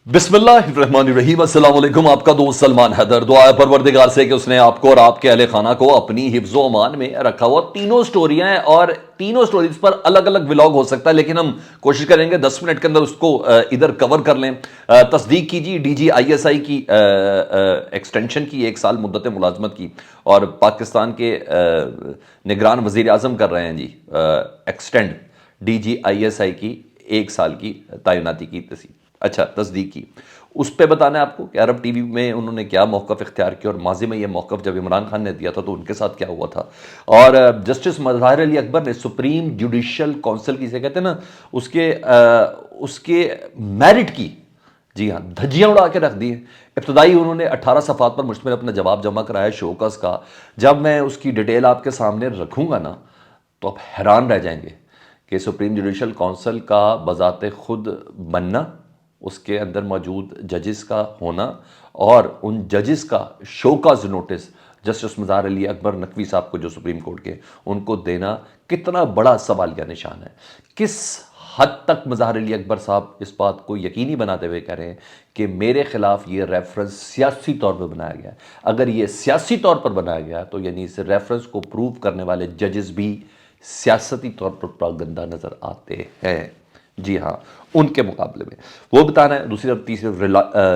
बिस्मिल्लाहिर्रहमानिर्रहीम अस्सलाम वालेकुम। आपका दोस्त सलमान हैदर। दुआ है परवरदिगार से कि उसने आपको और आपके अहले खाना को अपनी हिफ्ज़ो अमान में रखा हुआ। तीनों स्टोरियां हैं और तीनों स्टोरीज पर अलग अलग व्लॉग हो सकता है, लेकिन हम कोशिश करेंगे 10 मिनट के अंदर उसको इधर कवर कर लें। तस्दीक कीजिए DGISI की एक्सटेंशन की 1 साल मुद्दत मुलाजमत की, और पाकिस्तान के निगरान वज़ीर आज़म कर रहे हैं जी एक्सटेंड DGISI की 1 साल की तैनाती की अच्छा तस्दीक की। उस पर बताना है आपको कि अरब टीवी में उन्होंने क्या मौक़िफ़ इख्तियार किया, और माजी में यह मौक़िफ़ जब इमरान खान ने दिया था तो उनके साथ क्या हुआ था। और जस्टिस मज़हार अली अकबर ने सुप्रीम जुडिशल काउंसिल की से कहते हैं ना, उसके मेरिट की, जी हाँ, धज्जियाँ उड़ा के रख दी हैं। इब्तदाई उन्होंने 18 सफ़ात पर मुश्तमिल अपना जवाब जमा कराया शोकस का। जब मैं उसकी डिटेल आपके सामने रखूँगा ना तो आप हैरान रह जाएंगे कि सुप्रीम जुडिशल काउंसिल का बज़ाते खुद बनना, उसके अंदर मौजूद जजेस का होना, और उन जजेस का show cause notice justice Mazhar Ali Akbar Naqvi साहब को, जो सुप्रीम कोर्ट के, उनको देना कितना बड़ा सवालिया निशान है। किस हद तक मज़हार अली अकबर साहब इस बात को यकीनी बनाते हुए कह रहे हैं कि मेरे खिलाफ ये रेफरेंस सियासी तौर पर बनाया गया है। अगर ये सियासी तौर पर बनाया गया तो यानी इस रेफरेंस को प्रूव करने वाले जजेस भी सियासती तौर पर प्रोपेगेंडा नज़र आते हैं। जी हाँ, उनके मुकाबले में वो बताना है। दूसरी तरफ तीसरी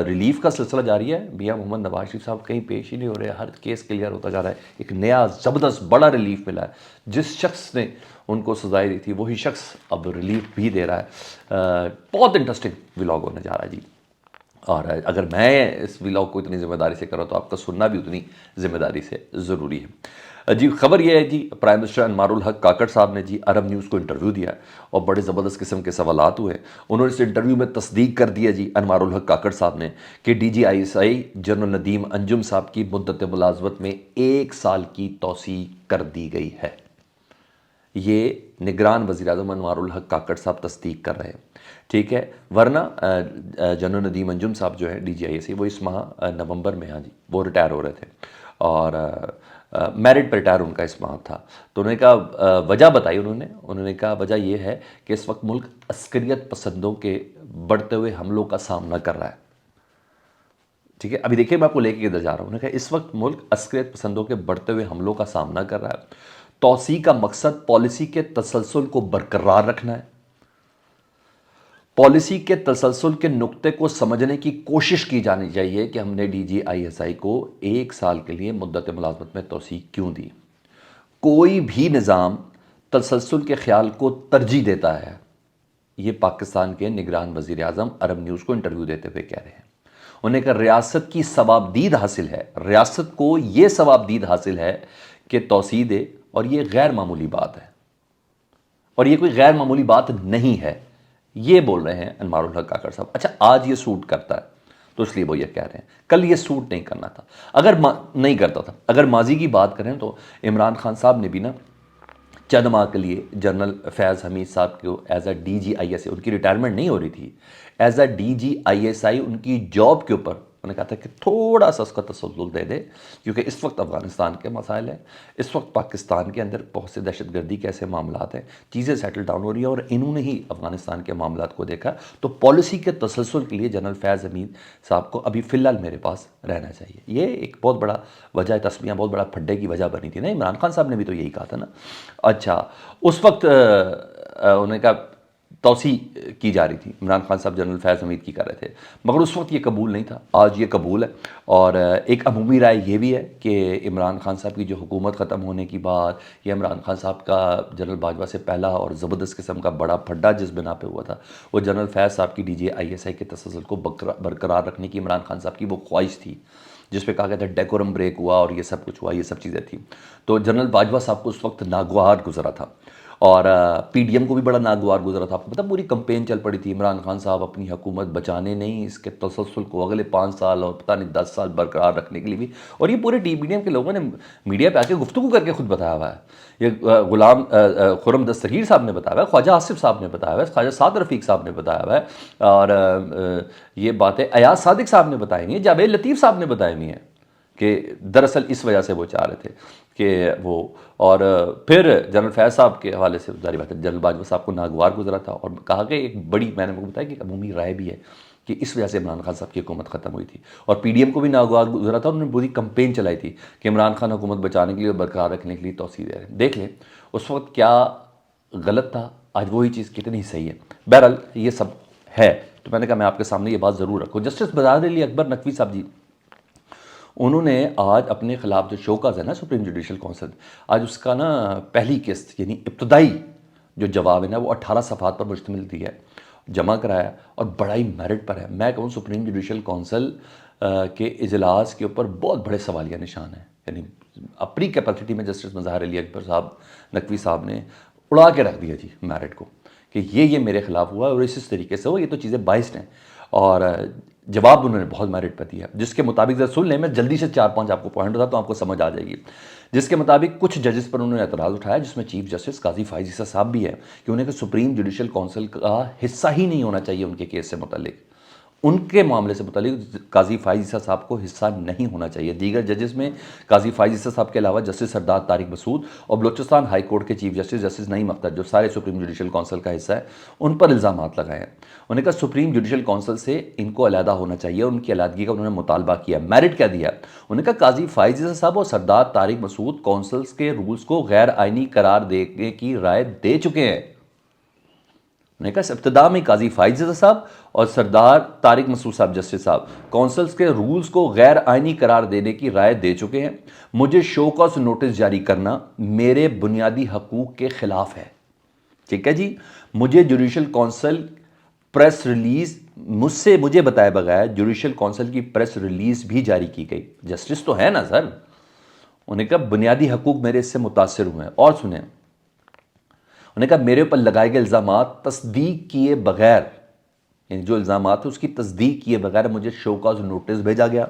रिलीफ का सिलसिला जारी है। मियां मोहम्मद नवाज शरीफ साहब कहीं पेश ही नहीं हो रहे, हर केस क्लियर होता जा रहा है। एक नया ज़बरदस्त बड़ा रिलीफ मिला है। जिस शख्स ने उनको सजाएं दी थी वही शख्स अब रिलीफ भी दे रहा है। बहुत इंटरेस्टिंग व्लॉग होने जा रहा है जी। और अगर मैं इस व्लॉग को इतनी ज़िम्मेदारी से कर रहा हूँ तो आपका सुनना भी उतनी ज़िम्मेदारी से ज़रूरी है जी। खबर यह है जी, प्राइम मिनिस्टर अनवारुल हक काकड़ साहब ने जी अरब न्यूज़ को इंटरव्यू दिया है और बड़े ज़बरदस्त किस्म के सवालात हुए। उन्होंने इस इंटरव्यू में तस्दीक कर दिया जी अनवारुल हक काकड़ साहब ने कि DGISI जनरल नदीम अंजुम साहब की मुद्दत मुलाजमत में 1 साल की तौसी कर दी गई है। ये निगरान वज़ीर-ए-आज़म अनवारुल हक काकड़ साहब तस्दीक कर रहे हैं, ठीक है। वरना जनरल नदीम अंजुम साहब जो है DGISI, वो इस माह नवंबर में, हाँ जी, वो रिटायर हो रहे थे और मेरिट पर रिटायर उनका इस माह था। तो उन्होंने कहा, वजह बताई उन्होंने कहा वजह यह है कि इस वक्त मुल्क अस्करियत पसंदों के बढ़ते हुए हमलों का सामना कर रहा है, ठीक है। अभी देखिए मैं आपको लेके किधर जा रहा हूँ। उन्होंने कहा इस वक्त मुल्क अस्करियत पसंदों के बढ़ते हुए हमलों का सामना कर रहा है। तौसी का मकसद पॉलिसी के तसलसल को बरकरार रखना है। पॉलिसी के तसलसल के नुक्ते को समझने की कोशिश की जानी चाहिए कि हमने DGISI को 1 साल के लिए मुद्दत मुलाजमत में तौसी क्यों दी। कोई भी निज़ाम तसलसल के ख्याल को तरजीह देता है। ये पाकिस्तान के निगरान वज़ीर आज़म अरब न्यूज़ को इंटरव्यू देते हुए कह रहे हैं। उन्हें कहा रियासत की सवाबदीद हासिल है, रियासत को ये सवाबदीद हासिल है कि तौसी दे, और ये गैर मामूली बात है, और ये कोई गैर मामूली बात नहीं है। ये बोल रहे हैं अनवारुल हक काकड़ साहब। अच्छा, आज ये सूट करता है तो इसलिए वो ये कह रहे हैं, कल ये सूट नहीं करना था, अगर नहीं करता था। अगर माजी की बात करें तो इमरान खान साहब ने भी ना चंद माह के लिए जनरल फैज़ हमीद साहब को एज अ DGISI, उनकी रिटायरमेंट नहीं हो रही थी, एज अ DGISI उनकी जॉब के ऊपर उन्होंने कहा था कि थोड़ा सा उसका तसल्लुल दे दे, क्योंकि इस वक्त अफ़गानिस्तान के मसाइल हैं, इस वक्त पाकिस्तान के अंदर बहुत से दहशतगर्दी के ऐसे मामलात हैं, चीज़ें सेटल डाउन हो रही हैं, और इन्होंने ही अफ़गानिस्तान के मामलात को देखा। तो पॉलिसी के तसल्सल के लिए जनरल फैज़ हमीद साहब को अभी फ़िलहाल मेरे पास रहना चाहिए। ये एक बहुत बड़ा वजह तस्मिया, बहुत बड़ा फड्डे की वजह बनी थी ना। इमरान खान साहब ने भी तो यही कहा था ना। अच्छा, उस वक्त उन्होंने कहा तौसी की जा रही थी, इमरान खान साहब जनरल फैज़ हमीद की कर रहे थे, मगर उस वक्त ये कबूल नहीं था। आज ये कबूल है, और एक अमूमी राय ये भी है कि इमरान खान साहब की जो हुकूमत ख़त्म होने की बात, या इमरान खान साहब का जनरल बाजवा से पहला और ज़बरदस्त किस्म का बड़ा फड्डा जिस बिना पे हुआ था, वो जनरल फैज़ साहब की DGISI के तसल्सल को बरकरार रखने की इमरान खान साहब की वो ख्वाहिश थी, जिस पे कहा गया था डेकोरम ब्रेक हुआ और ये सब कुछ हुआ, ये सब चीज़ें थी। तो जनरल बाजवा साहब को उस वक्त नागवार गुजरा था, और PDM को भी बड़ा नागवार गुजरा था। आपको पता, पूरी कंपेन चल पड़ी थी, इमरान खान साहब अपनी हुकूमत बचाने नहीं, इसके तसल्सल को अगले 5 साल और पता नहीं 10 साल बरकरार रखने के लिए भी। और ये पूरे PDM के लोगों ने मीडिया पे आके गुफ्तगू करके खुद बताया हुआ है। ये गुलाम खुर्रम दस्तगीर साहब ने बताया हुआ है, ख्वाजा आसिफ साहब ने बताया हुआ है, ख्वाजा साद रफ़ीक साहब ने बताया हुआ है, और ये बातें अयाज सादिक साहब ने बताई हुई हैं, जावेद लतीफ़ साहब ने बताई हुई हैं कि दरअसल इस वजह से वो चाह रहे थे कि वो। और फिर जनरल फैज़ साहब के हवाले से जारी बात है, जनरल बाजवा साहब को नागवार गुजरा था, और कहा कि एक बड़ी, मैंने आपको बताया कि एक अमूमी राय भी है कि इस वजह से इमरान खान साहब की हुकूमत ख़त्म हुई थी। और पीडीएम को भी नागवार गुजरा था, उन्होंने पूरी कंपेन चलाई थी कि इमरान खान हुकूमत बचाने के लिए और बरकरार रखने के लिए तौसीह दे रहे हैं। देख लें उस वक्त क्या गलत था, आज वही चीज़ कितनी सही है। बहरहाल ये सब है, तो मैंने कहा मैं आपके सामने ये बात ज़रूर रखूँ। जस्टिस बरार अली अकबर नकवी साहब जी, उन्होंने आज अपने खिलाफ जो शोकॉज़ है ना सुप्रीम जुडिशल काउंसिल, आज उसका ना पहली किस्त यानी इब्तदाई जो जवाब है ना वो 18 सफ़हात पर मुश्तमिल दिया है, जमा कराया और बड़ा ही मेरिट पर है। मैं कहूँ सुप्रीम जुडिशल काउंसिल के इजलास के ऊपर बहुत बड़े सवालिया निशान हैं। यानी अपनी कैपेसिटी में जस्टिस मज़हर अली अकबर साहब नकवी साहब ने उड़ा के रख दिया जी मेरिट को कि ये मेरे खिलाफ हुआ और इस तरीके से हो, ये तो चीज़ें बाइस्ड हैं। और जवाब उन्होंने बहुत मेरिट पर दिया, जिसके मुताबिक जरा सुन लें, मैं जल्दी से 4-5 आपको पॉइंट बताता हूँ, आपको समझ आ जाएगी। जिसके मुताबिक कुछ जजेस पर उन्होंने एतराज़ उठाया, जिसमें चीफ जस्टिस काजी फाइज ईसा साहब भी है कि उन्हें सुप्रीम जुडिशल काउंसिल का हिस्सा ही नहीं होना चाहिए उनके केस से मुतल्लिक, उनके मामले से मुतालिक काजी फाइज ईसा साहब को हिस्सा नहीं होना चाहिए। दीगर जजेस में काजी फाइज ईसा साहब के अलावा जस्टिस सरदार तारिक मसूद और बलोचिस्तान हाई कोर्ट के chief justice justice Naeem Akhtar, जो सारे सुप्रीम जुडिशल काउंसिल का हिस्सा है, उन पर इल्ज़ाम लगाए हैं। उन्होंने कहा सुप्रीम जुडिशल काउंसिल से इनको अलहदा होना चाहिए, उनकी अलहदगी का उन्होंने मुतालबा किया। मेरिट क्या दिया? उन्होंने कहा काजी फाइज ईसा साहब और सरदार तारिक मसूद काउंसिल्स के रूल्स को गैर आइनी करार देने की राय दे चुके हैं। उन्होंने कहा इब्तिदा में काजी फाइज ईसा साहब और सरदार तारिक मसूद साहब जस्टिस साहब काउंसिल्स के रूल्स को गैर आइनी करार देने की राय दे चुके हैं। मुझे शो कॉज नोटिस जारी करना मेरे बुनियादी हकूक के खिलाफ है। ठीक है जी, मुझे जुडिशल काउंसिल प्रेस रिलीज मुझे बताए बगैर जुडिशल काउंसिल की प्रेस रिलीज भी जारी की गई। जस्टिस तो है ना सर। उन्होंने कहा बुनियादी हकूक मेरे इससे मुतासिर हुए हैं। और सुने, उन्होंने कहा मेरे ऊपर लगाए गए इल्ज़ाम तस्दीक किए बगैर, यानी जो इल्ज़ाम थे उसकी तस्दीक किए बगैर मुझे शो कॉज नोटिस भेजा गया,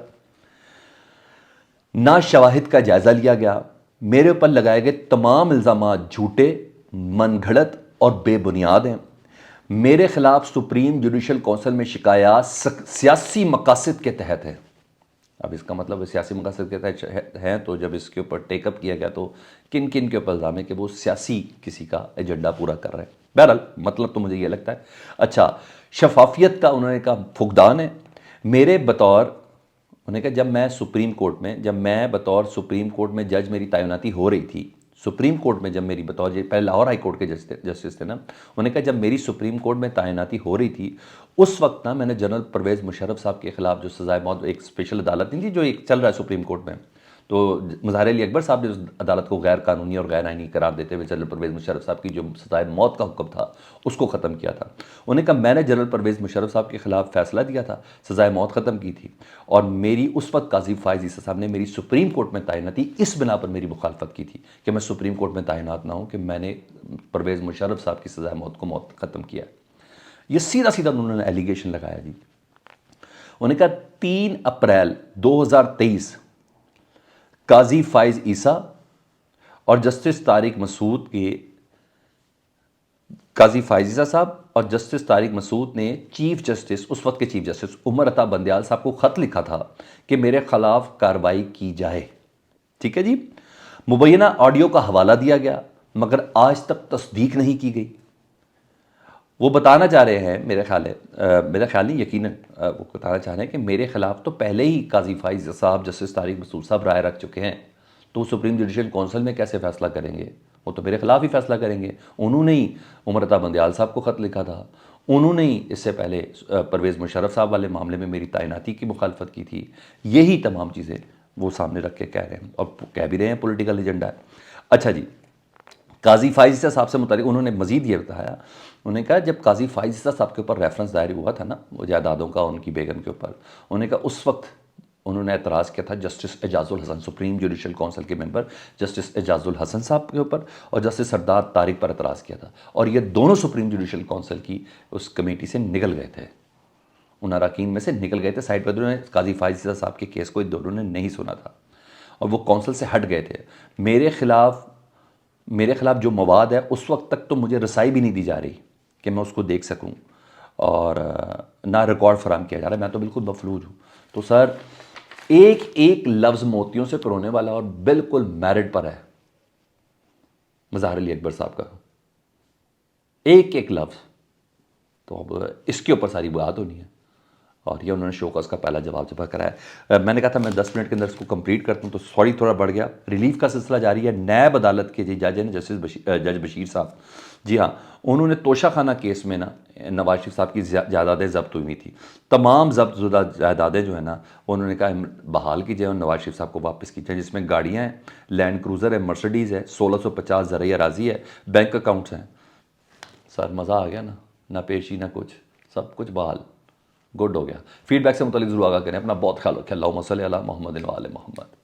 ना शवाहिद का जायज़ा लिया गया। मेरे ऊपर लगाए गए तमाम इल्ज़ाम झूठे, मनगढ़ंत और बेबुनियाद हैं। मेरे खिलाफ सुप्रीम जुडिशल काउंसिल में शिकायत सियासी मकासद के तहत है। अब इसका मतलब सियासी मकासद के तहत है, तो जब इसके ऊपर टेकअप किया गया तो किन किन के ऊपर इल्ज़ाम है कि वो सियासी किसी का एजेंडा पूरा कर रहे हैं। बहरहाल मतलब तो मुझे ये लगता है। अच्छा, शफाफियत का उन्होंने कहा फुकदान है। मेरे बतौर, उन्होंने कहा जब मैं बतौर सुप्रीम कोर्ट में जज मेरी तैनाती हो रही थी, सुप्रीम कोर्ट में जब मेरी बतौर, पहले लाहौर हाई कोर्ट के जस्टिस थे ना, उन्होंने कहा जब मेरी सुप्रीम कोर्ट में तैनाती हो रही थी उस वक्त ना मैंने जनरल परवेज़ मुशर्रफ साहब के खिलाफ जो सजाए मौत, एक स्पेशल अदालत नहीं थी जो एक चल रहा है सुप्रीम कोर्ट में, तो मज़हर अली अकबर साहब ने उस अदालत को गैर कानूनी और गैर आइनी करार देते हुए जनरल परवेज़ मुशर्रफ साहब की जो सजाए मौत का हुक्म था उसको ख़त्म किया था। उन्होंने कहा मैंने जनरल परवेज़ मुशर्रफ साहब के खिलाफ फैसला दिया था, सजाए मौत ख़त्म की थी, और मेरी उस वक्त काजी फाइज ईसा साहब ने मेरी सुप्रीम कोर्ट में तैनाती इस बिना पर मेरी मुखालफत की थी कि मैं सुप्रीम कोर्ट में तैनात ना हूँ कि मैंने परवेज़ मुशर्रफ साहब की सजाए मौत को ख़त्म किया। ये सीधा सीधा उन्होंने एलिगेशन लगाया जी। उन्होंने कहा 3 अप्रैल 2023 काजी फाइज ईसा और जस्टिस तारिक मसूद के, काजी फाइज ईसा साहब और जस्टिस तारिक मसूद ने चीफ जस्टिस, उस वक्त के चीफ जस्टिस उमर अता बंदयाल साहब को खत लिखा था कि मेरे खिलाफ कार्रवाई की जाए। ठीक है जी, मुबैना ऑडियो का हवाला दिया गया मगर आज तक तस्दीक नहीं की गई। वो बताना चाह रहे हैं, मेरा ख्याल नहीं, यकीनन वो बताना चाह रहे हैं कि मेरे खिलाफ तो पहले ही काजी फाइज साहब जस्टिस तारिक मसूद साहब राय रख चुके हैं, तो सुप्रीम जुडिशल काउंसिल में कैसे फैसला करेंगे? वो तो मेरे खिलाफ ही फैसला करेंगे। उन्होंने ही उमर अता बंदयाल साहब को ख़त लिखा था, उन्होंने ही इससे पहले परवेज़ मुशर्रफ साहब वाले मामले में मेरी तैनाती की मुखालफत की थी। यही तमाम चीज़ें वो सामने रख के कह रहे हैं और कह भी रहे हैं पॉलिटिकल एजेंडा है। अच्छा जी, काजी फाइज ईसा साहब से मुतालिक उन्होंने मज़ीद ये बताया, उन्होंने कहा जब काजी फाइज ईसा साहब के ऊपर रेफरेंस दायर हुआ था ना वो जायदादों का उनकी बेगम के ऊपर, उन्होंने कहा उस वक्त उन्होंने एतराज़ किया था justice Ejazul Hasan, supreme judicial council के मेंबर जस्टिस एजाजुल हसन साहब के ऊपर और जस्टिस सरदार तारिक पर एतराज़ किया था, और ये दोनों सुप्रीम जुडिशल काउंसिल की उस कमेटी से निकल गए थे, उन अरकान में से निकल गए थे। साइड पर उन्होंने काजी फाइज ईसा साहब के केस को दोनों ने नहीं सुना था और वो काउंसिल से हट गए थे। मेरे खिलाफ जो मवाद है उस वक्त तक तो मुझे रसाई भी नहीं दी जा रही कि मैं उसको देख सकूं, और ना रिकॉर्ड फराम किया जा रहा है। मैं तो बिल्कुल मफलूज हूँ। तो सर एक एक लफ्ज़ मोतियों से पिरोने वाला और बिल्कुल मेरिट पर है मज़हर अली अकबर साहब का, एक एक लफ्ज़। तो अब इसके ऊपर सारी बात होनी है। और ये उन्होंने शो का उसका पहला जवाब जमा कराया। मैंने कहा था मैं 10 मिनट के अंदर इसको कंप्लीट करता हूँ, तो सॉरी थोड़ा बढ़ गया। रिलीफ का सिलसिला जारी है। नैब अदालत के जी जज हैं जज बशीर साहब, जी हाँ, उन्होंने तोशा खाना केस में ना नवाज शरीफ साहब की जायदादें जब्त हुई थी। तमाम जब्तशुदा जायदादें जो है ना, उन्होंने कहा बहाल की जाए और नवाज शरीफ साहब को वापस की जाए, जिसमें गाड़ियाँ हैं, लैंड क्रूज़र है, मर्सिडीज़ है, 1650 ज़रई अराजी है, बैंक अकाउंट्स हैं। सर मज़ा आ गया ना पेशी ना कुछ, सब कुछ बहाल, गुड हो गया। फीडबैक से मुतालिक ज़रूर आगा करें। अपना बहुत ख्याल रखें। अल्लाहुम्मा सल्ली अला मुहम्मद व आले मुहम्मद।